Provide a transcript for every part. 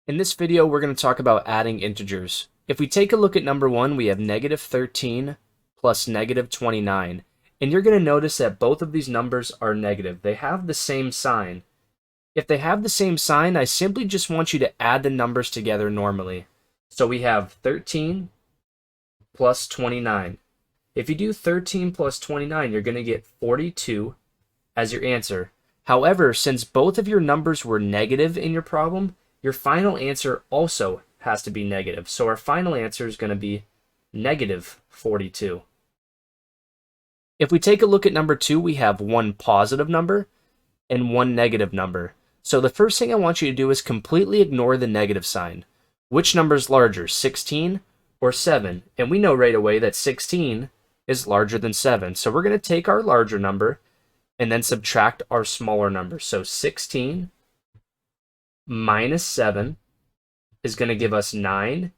In this video, we're going to talk about adding integers. If we take a look at number 1, we have negative 13 plus negative 29. And you're going to notice that both of these numbers are negative. They have the same sign. If they have the same sign, I simply just want you to add the numbers together normally. So we have 13 plus 29. If you do 13 plus 29, you're going to get 42 as your answer. However, since both of your numbers were negative in your problem, your final answer also has to be negative. So our final answer is going to be negative 42. If we take a look at number 2, we have one positive number and one negative number. So the first thing I want you to do is completely ignore the negative sign. Which number is larger, 16 or 7? And we know right away that 16 is larger than 7. So we're going to take our larger number and then subtract our smaller number. So 16 minus 7 is going to give us 9.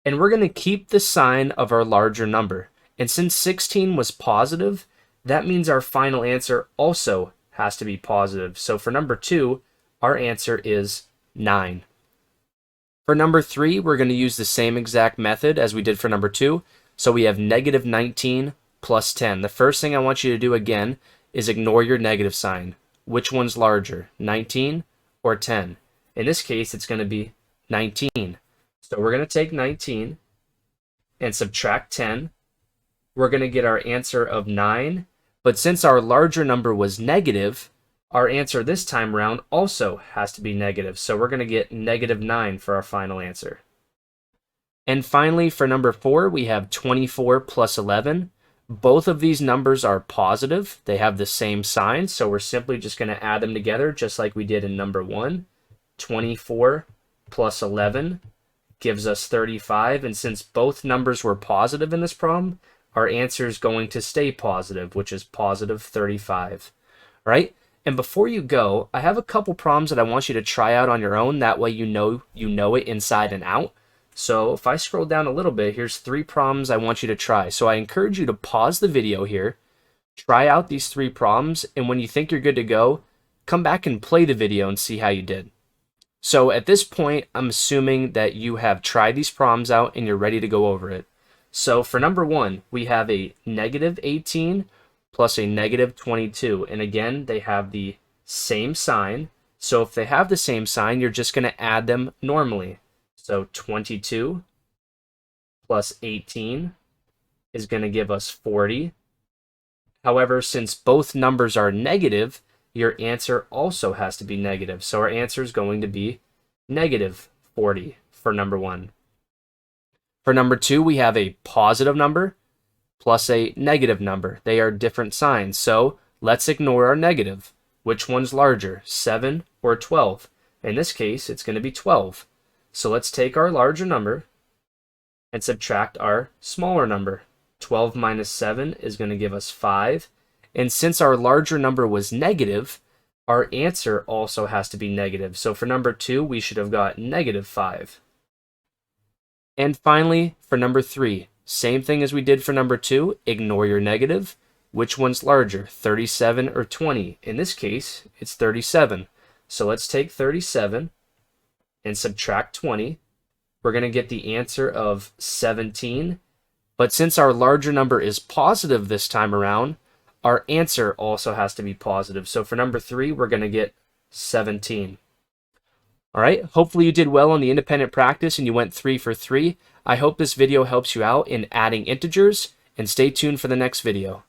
And we're going to keep the sign of our larger number. And since 16 was positive, that means our final answer also has to be positive. So for number 2, our answer is 9. For number 3, we're going to use the same exact method as we did for number 2. So we have negative 19 plus 10. The first thing I want you to do again is ignore your negative sign. Which one's larger, 19 or 10? In this case, it's going to be 19. So we're going to take 19 and subtract 10. We're going to get our answer of 9. But since our larger number was negative, our answer this time around also has to be negative. So we're going to get negative 9 for our final answer. And finally, for number 4, we have 24 plus 11. Both of these numbers are positive. They have the same sign. So we're simply just going to add them together just like we did in number 1. 24 plus 11 gives us 35. And since both numbers were positive in this problem, our answer is going to stay positive, which is positive 35. All right? And before you go, I have a couple problems that I want you to try out on your own. That way you know it inside and out. So if I scroll down a little bit, here's 3 problems I want you to try. So I encourage you to pause the video here, try out these 3 problems, and when you think you're good to go, come back and play the video and see how you did. So at this point, I'm assuming that you have tried these problems out and you're ready to go over it. So for number 1, we have a negative 18 plus a negative 22. And again, they have the same sign. So if they have the same sign, you're just going to add them normally. So 22 plus 18 is going to give us 40. However, since both numbers are negative, your answer also has to be negative. So our answer is going to be negative 40 for number 1. For number 2, we have a positive number plus a negative number. They are different signs. So let's ignore our negative. Which one's larger, 7 or 12? In this case, it's going to be 12. So let's take our larger number and subtract our smaller number. 12 minus 7 is going to give us 5. And since our larger number was negative, our answer also has to be negative. So for number 2, we should have got negative 5. And finally, for number 3, same thing as we did for number 2, ignore your negative. Which one's larger, 37 or 20? In this case, it's 37. So let's take 37 and subtract 20. We're going to get the answer of 17. But since our larger number is positive this time around, our answer also has to be positive. So for number 3, we're going to get 17. All right, hopefully you did well on the independent practice and you went 3 for 3. I hope this video helps you out in adding integers, and stay tuned for the next video.